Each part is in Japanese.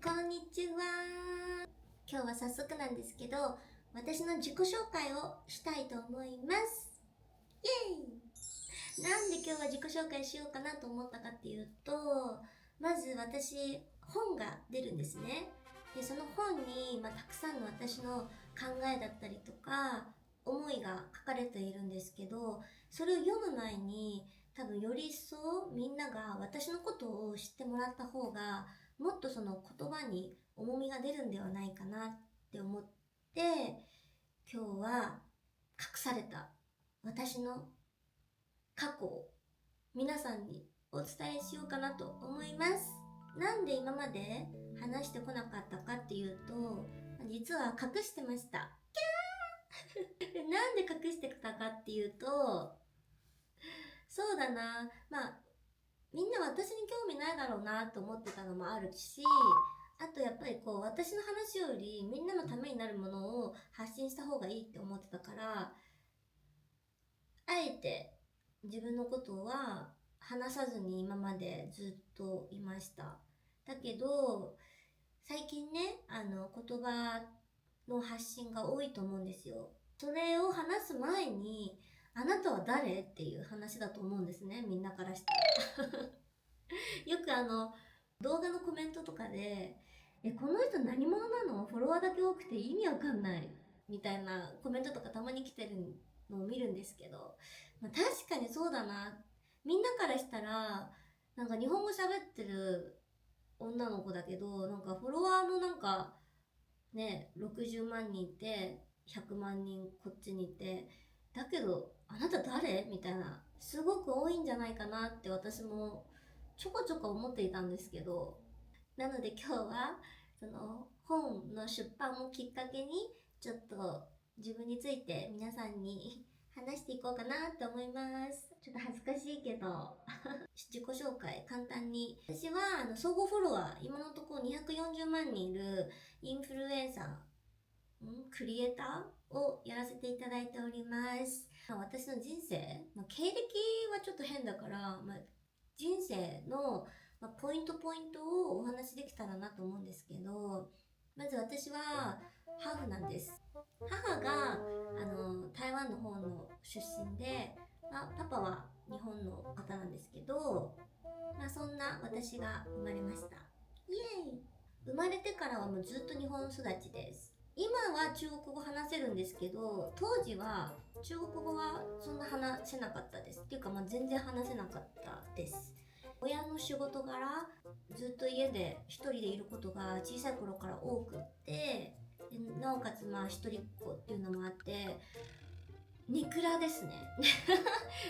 こんにちは。今日は早速なんですけど、私の自己紹介をしたいと思います。イエーイ。なんで今日は自己紹介しようかなと思ったかっていうと、まず私、本が出るんですね。で、その本に、たくさんの私の考えだったりとか、思いが書かれているんですけど、それを読む前に、多分より一層みんなが私のことを知ってもらった方が、もっとその言葉に重みが出るんではないかなって思って、今日は隠された私の過去を皆さんにお伝えしようかなと思います。なんで今まで話してこなかったかっていうと、実は隠してました。なんで隠してたかっていうと、そうだな、みんな私に興味ないだろうなと思ってたのもあるし、あとやっぱり私の話よりみんなのためになるものを発信した方がいいって思ってたから、あえて自分のことは話さずに今までずっといました。だけど、最近ね、言葉の発信が多いと思うんですよ。それを話す前に、あなたは誰っていう話だと思うんですね、みんなからしたら。よく動画のコメントとかで、この人何者なの？フォロワーだけ多くて意味わかんない。みたいなコメントとかたまに来てるのを見るんですけど、確かにそうだな。みんなからしたら、なんか日本語喋ってる女の子だけど、なんかフォロワーもなんかね、60万人いて、100万人こっちにいて、だけど、あなた誰みたいな、すごく多いんじゃないかなって私もちょこちょこ思っていたんですけど、なので今日は、その本の出版をきっかけに、ちょっと自分について皆さんに話していこうかなと思います。ちょっと恥ずかしいけど、自己紹介簡単に。私は総合フォロワー、今のところ240万人いるインフルエンサー、クリエイターをやらせていただいております。私の人生、経歴はちょっと変だから、人生の、ポイントポイントをお話しできたらなと思うんですけど、まず私はハーフなんです。母が台湾の方の出身で、パパは日本の方なんですけど、そんな私が生まれました。イエーイ。生まれてからはもうずっと日本育ちです。今は中国語話せるんですけど、当時は中国語はそんな話せなかったです。っていうか全然話せなかったです。親の仕事柄、ずっと家で一人でいることが小さい頃から多くって、でなおかつ一人っ子っていうのもあって、ネクラですね。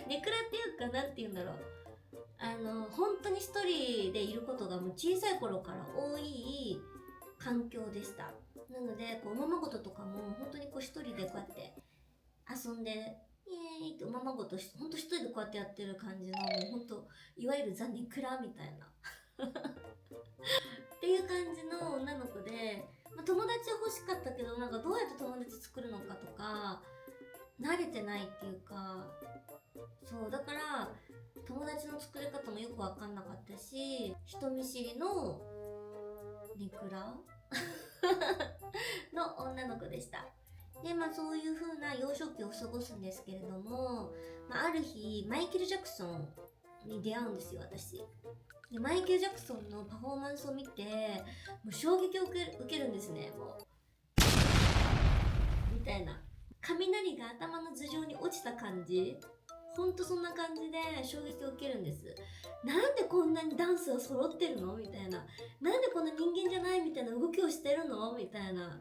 ネクラっていうか、なんて言うんだろう。本当に一人でいることがもう小さい頃から多い環境でした。なので、おままごととかも本当に一人でこうやって遊んで、イエーイっておままごと本当一人でこうやってやってる感じの、もう本当、いわゆるザ・ネクラみたいな。っていう感じの女の子で、友達は欲しかったけど、なんかどうやって友達作るのかとか、慣れてないっていうか、そうだから友達の作り方もよく分かんなかったし、人見知りのネクラの女の子でした。でそういう風な幼少期を過ごすんですけれども、ある日マイケル・ジャクソンに出会うんですよ、私。でマイケル・ジャクソンのパフォーマンスを見て、もう衝撃を受けるんですね。もうみたいな、雷が頭の頭上に落ちた感じ、ほんとそんな感じで衝撃を受けるんです。なんでこんなにダンスが揃ってるのみたいな。なんでこんな人間じゃないみたいな動きをしてるのみたいな。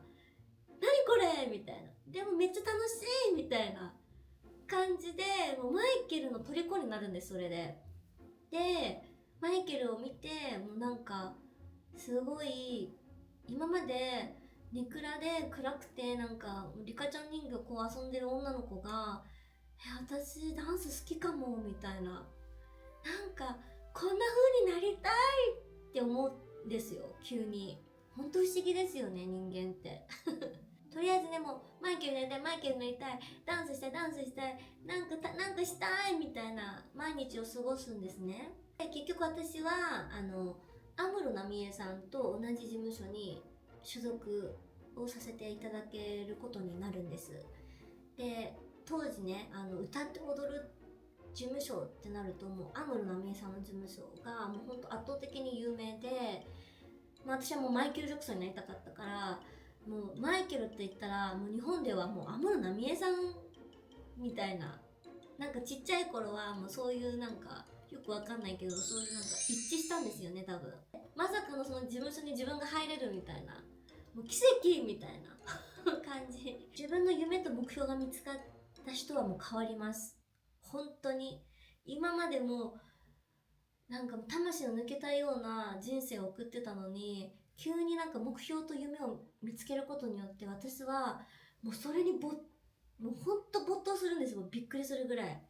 何これみたいな。でもめっちゃ楽しいみたいな感じで、もうマイケルの虜になるんです、それで。で、マイケルを見て、もうなんか、すごい、今までネクラで暗くてなんかリカちゃん人形遊んでる女の子が、私ダンス好きかもみたいな、なんかこんな風になりたいって思うんですよ、急に。本当不思議ですよね、人間ってとりあえずでもマイケルになりたい、マイケルになりたい、ダンスしたい、ダンスしたい、なんかしたいみたいな毎日を過ごすんですね。で結局私は安室奈美恵さんと同じ事務所に所属をさせていただけることになるんです。で当時ね、歌って踊る事務所ってなると、もう安室奈美恵さんの事務所がもうほんと圧倒的に有名で、私はもうマイケル・ジャクソンになりたかったから、もうマイケルって言ったらもう日本ではもう安室奈美恵さんみたいな、なんかちっちゃい頃はもうそういうなんかよくわかんないけど、そういうなんか一致したんですよね、多分。まさかのその事務所に自分が入れるみたいな、もう奇跡みたいな感じ。自分の夢と目標が見つかった人はもう変わります、本当に。今までもなんか魂の抜けたような人生を送ってたのに、急になんか目標と夢を見つけることによって私はもうそれにもうほんと没頭するんですよ。びっくりするぐらい。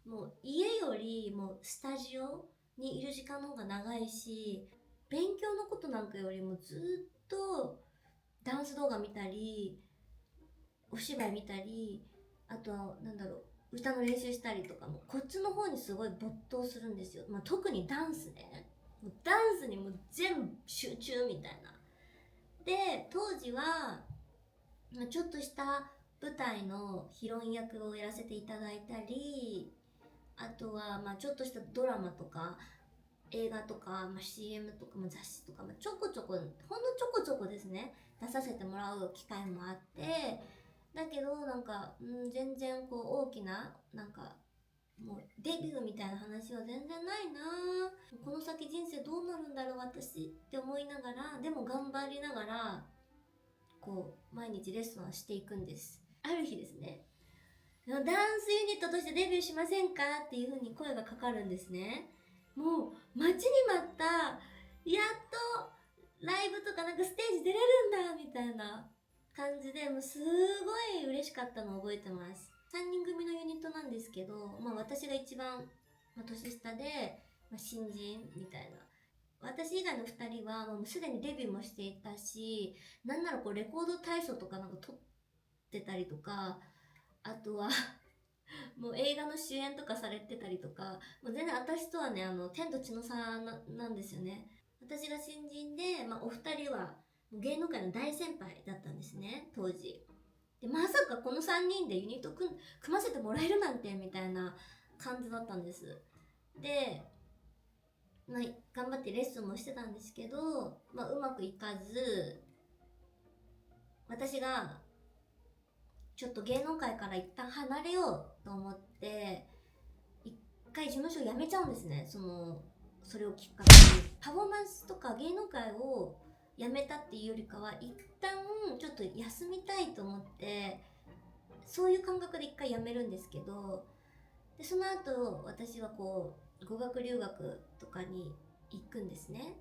もう家よりもスタジオにいる時間の方が長いし、勉強のことなんかよりもずっとダンス動画見たり、お芝居見たり、あとはなんだろう、歌の練習したりとかもこっちの方にすごい没頭するんですよ。特にダンスね。もうダンスにもう全部集中みたいな。で当時はちょっとした舞台のヒロイン役をやらせていただいたり、あとはちょっとしたドラマとか映画とか、CM とか、雑誌とか、ちょこちょこ、ほんのちょこちょこですね、出させてもらう機会もあって、だけどなんか、全然こう大きななんかもうデビューみたいな話は全然ないな。この先人生どうなるんだろう私って思いながら、でも頑張りながらこう毎日レッスンをしていくんです。ある日ですね、ダンスユニットとしてデビューしませんかっていう風に声がかかるんですね。もう待ちに待った、やっとライブとかなんかステージ出れるんだみたいな感じで、もうすごい嬉しかったのを覚えてます。3人組のユニットなんですけど、私が一番、年下で、新人みたいな。私以外の2人はもうすでにデビューもしていたし、なんならこうレコード大賞とかなんか撮ってたりとか、あとはもう映画の主演とかされてたりとか、もう全然私とはね、天と地の差なんですよね。私が新人で、お二人は芸能界の大先輩だったんですね、当時。で、まさかこの3人でユニット組ませてもらえるなんて、みたいな感じだったんです。で、頑張ってレッスンもしてたんですけど、うまくいかず、私がちょっと芸能界から一旦離れようと思って、一回事務所辞めちゃうんですね。それをきっかけに。パフォーマンスとか芸能界を辞めたっていうよりかは、一旦ちょっと休みたいと思って、そういう感覚で一回辞めるんですけど、でその後私はこう語学留学とかに行くんですね。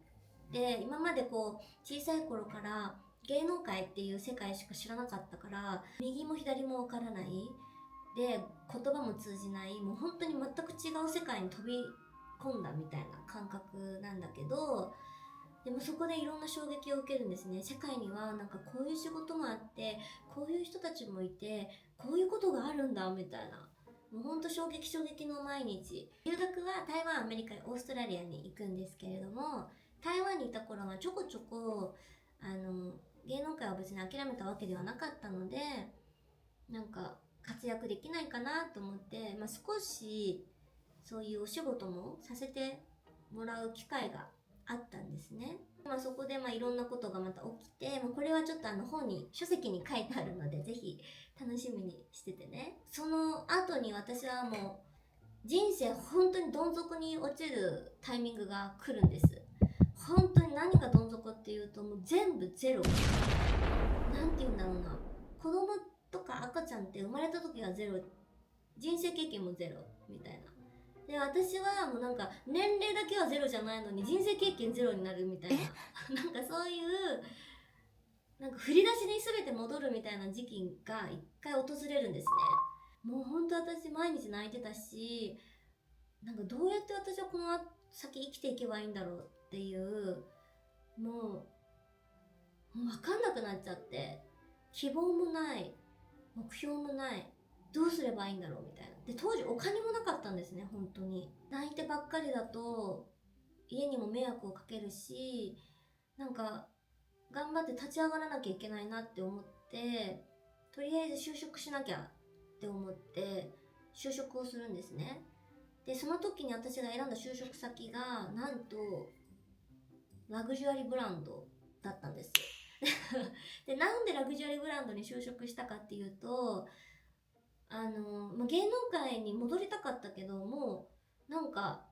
で今までこう小さい頃から芸能界っていう世界しか知らなかったから、右も左もわからないで、言葉も通じない、もう本当に全く違う世界に飛び込んだみたいな感覚なんだけど、でもそこでいろんな衝撃を受けるんですね。世界にはなんかこういう仕事もあって、こういう人たちもいて、こういうことがあるんだみたいな、もうほんと衝撃の毎日。留学は台湾、アメリカ、オーストラリアに行くんですけれども、台湾にいた頃はちょこちょこ芸能界は別に諦めたわけではなかったので、なんか活躍できないかなと思って、少しそういうお仕事もさせてもらう機会があったんですね。そこでいろんなことがまた起きて、これはちょっと書籍に書いてあるので、ぜひ楽しみにしててね。その後に私はもう人生本当にどん底に落ちるタイミングが来るんです。本当に何がどん底っていうと、もう全部ゼロ。なんて言うんだろうな。子供とか赤ちゃんって生まれた時がゼロ。人生経験もゼロみたいな。で、私はもうなんか年齢だけはゼロじゃないのに人生経験ゼロになるみたいななんかそういうなんか振り出しに全て戻るみたいな時期が一回訪れるんですね。もうほんと私毎日泣いてたし、なんかどうやって私はこの先生きていけばいいんだろうっていう、もう分かんなくなっちゃって、希望もない目標もない、どうすればいいんだろうみたいな。で当時お金もなかったんですね。本当に泣いてばっかりだと家にも迷惑をかけるし、なんか頑張って立ち上がらなきゃいけないなって思って、とりあえず就職しなきゃって思って就職をするんですね。でその時に私が選んだ就職先がなんとラグジュアリーブランドだったんですよ。でなんでラグジュアリーブランドに就職したかっていうと、芸能界に戻りたかったけどもなんか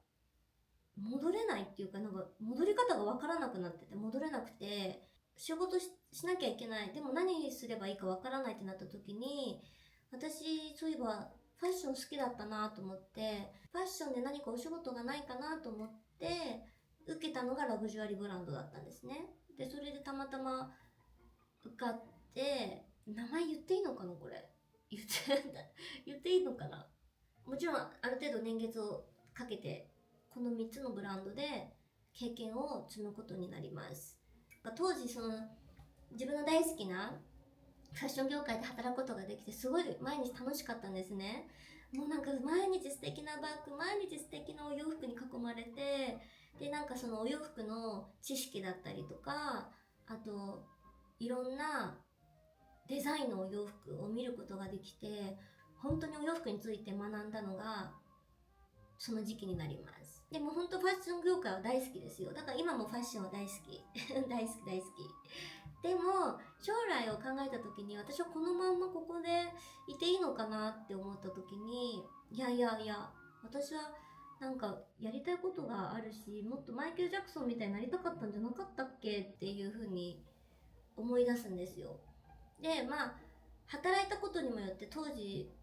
戻れないっていうか、なんか戻り方が分からなくなってて、戻れなくて仕事 しなきゃいけない、でも何すればいいか分からないってなった時に、私そういえばファッション好きだったなと思って、ファッションで何かお仕事がないかなと思って受けたのがラグジュアリーブランドだったんですね。でそれでたまたま受かって、名前言っていいのかなこれ、言っていいのかな。もちろんある程度年月をかけてこの3つのブランドで経験を積むことになります。当時その自分の大好きなファッション業界で働くことができて、すごい毎日楽しかったんですね。もうなんか毎日素敵なバッグ、毎日素敵なお洋服に囲まれて、でなんかそのお洋服の知識だったりとか、あといろんなデザインのお洋服を見ることができて、本当にお洋服について学んだのがその時期になります。でも本当ファッション業界は大好きですよ。だから今もファッションは大好き大好き大好き。でも将来を考えた時に、私はこのまんまここでいていいのかなって思った時に、いや私はなんかやりたいことがあるし、もっとマイケル・ジャクソンみたいになりたかったんじゃなかったっけっていう風に思い出すんですよ。で働いたことにもよって当時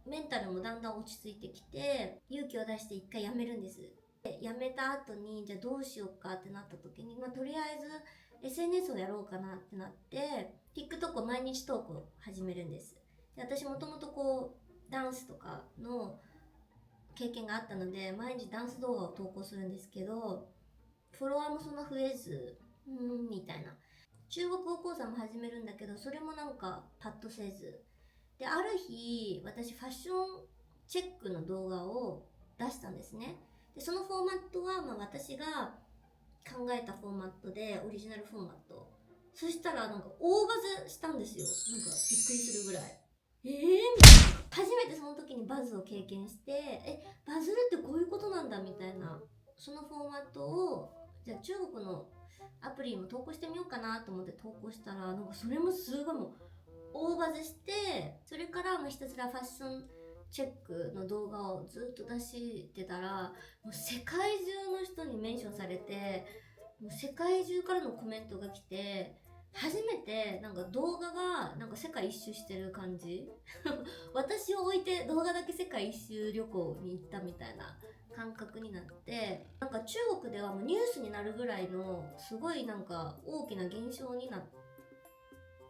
メンタルもだんだん落ち着いてきて、勇気を出して一回辞めるんです。で辞めた後にじゃあどうしようかってなった時に、とりあえず SNS をやろうかなってなって TikTok を毎日投稿始めるんです。で私もともとこうダンスとかの経験があったので毎日ダンス動画を投稿するんですけど、フォロワーもそんな増えずみたいな。中国語講座も始めるんだけど、それもなんかパッとせずで、ある日私ファッションチェックの動画を出したんですね。でそのフォーマットは私が考えたフォーマットで、オリジナルフォーマット。そしたらなんか大バズしたんですよ。なんかびっくりするぐらい。みたいな。初めてその時にバズを経験して、バズるってこういうことなんだみたいな。そのフォーマットをじゃあ中国のアプリにも投稿してみようかなと思って投稿したら、なんかそれもすごいもう大バズして、それからひたすらファッションチェックの動画をずっと出してたら、もう世界中の人にメンションされて、もう世界中からのコメントが来て、初めてなんか動画がなんか世界一周してる感じ私を置いて動画だけ世界一周旅行に行ったみたいな感覚になって、なんか中国ではもうニュースになるぐらいのすごいなんか大きな現象になっ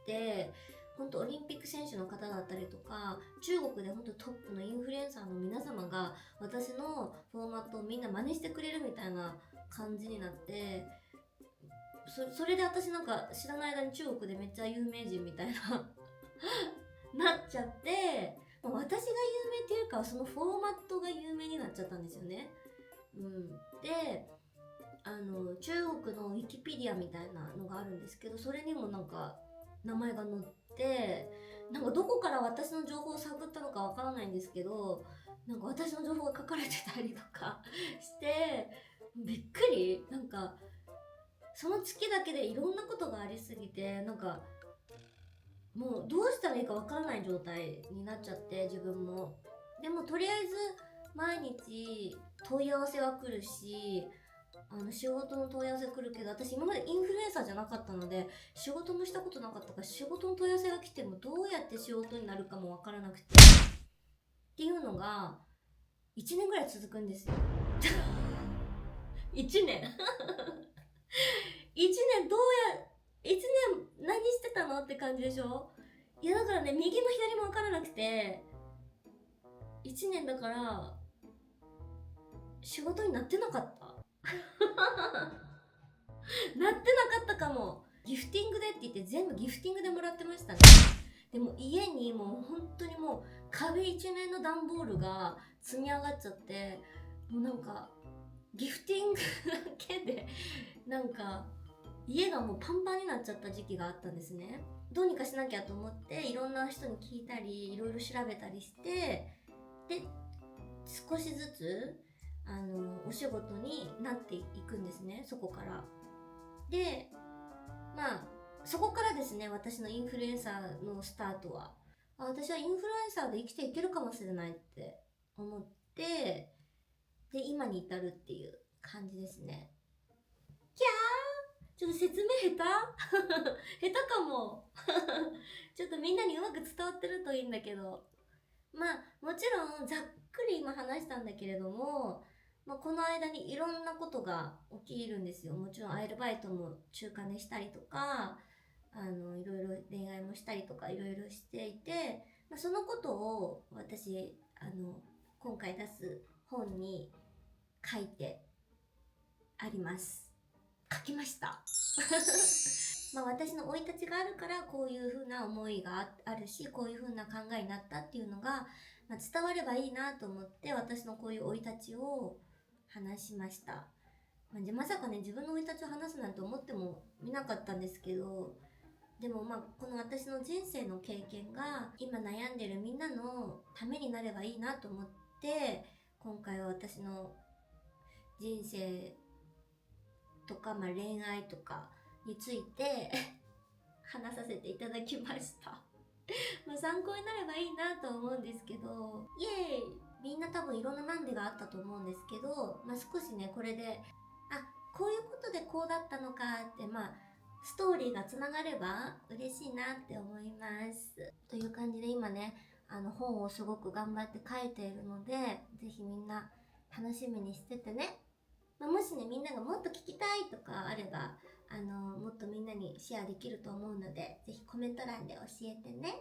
て、本当オリンピック選手の方だったりとか、中国で本当トップのインフルエンサーの皆様が私のフォーマットをみんな真似してくれるみたいな感じになって、それで私なんか知らない間に中国でめっちゃ有名人みたいななっちゃって、私が有名っていうかそのフォーマットが有名になっちゃったんですよね。で中国のウィキペディアみたいなのがあるんですけど、それにもなんか名前が載って、なんかどこから私の情報を探ったのかわからないんですけど、なんか私の情報が書かれてたりとかしてびっくり。なんかその月だけでいろんなことがありすぎて、なんかもうどうしたらいいかわからない状態になっちゃって、自分も。でもとりあえず毎日問い合わせは来るし、仕事の問い合わせ来るけど、私今までインフルエンサーじゃなかったので仕事もしたことなかったから、仕事の問い合わせが来てもどうやって仕事になるかもわからなくてっていうのが1年ぐらい続くんですよ1年1年1年何してたのって感じでしょ。いやだからね、右も左も分からなくて、1年だから仕事になってなかったなってなかったかも。ギフティングでって言って全部ギフティングでもらってましたね。でも家にもう本当にもう壁一面の段ボールが積み上がっちゃって、もうなんかギフティングだけでなんか家がもうパンパンになっちゃった時期があったんですね。どうにかしなきゃと思っていろんな人に聞いたりいろいろ調べたりして、で少しずつお仕事になっていくんですね、そこから。でまあそこからですね、私のインフルエンサーのスタートは。私はインフルエンサーで生きていけるかもしれないって思って、で今に至るっていう感じですね。キャー、ちょっと説明下手下手かもちょっとみんなにうまく伝わってるといいんだけど、まあもちろんざっくり今話したんだけれども、この間にいろんなことが起きるんですよ。もちろんアルバイトも中間でしたりとか、いろいろ恋愛もしたりとかいろいろしていて、そのことを私今回出す本に書いてあります。書きました私の生い立ちがあるからこういう風な思いがあるし、こういう風な考えになったっていうのが、伝わればいいなと思って私のこういう生い立ちを話しました。まさかね、自分の生い立ちを話すなんて思ってもみなかったんですけど、でもこの私の人生の経験が今悩んでるみんなのためになればいいなと思って、今回は私の人生とか、恋愛とかについて話させていただきました参考になればいいなと思うんですけど、イエーイ、みんな多分いろんななんでがあったと思うんですけど、少しねこれでこういうことでこうだったのかってストーリーがつながれば嬉しいなって思います。という感じで今ね本をすごく頑張って書いているので、ぜひみんな楽しみにしててね。もしねみんながもっと聞きたいとかあればもっとみんなにシェアできると思うので、ぜひコメント欄で教えてね。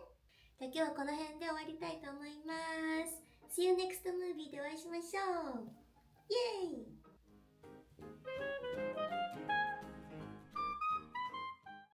じゃあ今日はこの辺で終わりたいと思います。See you next movie でお会いしましょう。イエーイ。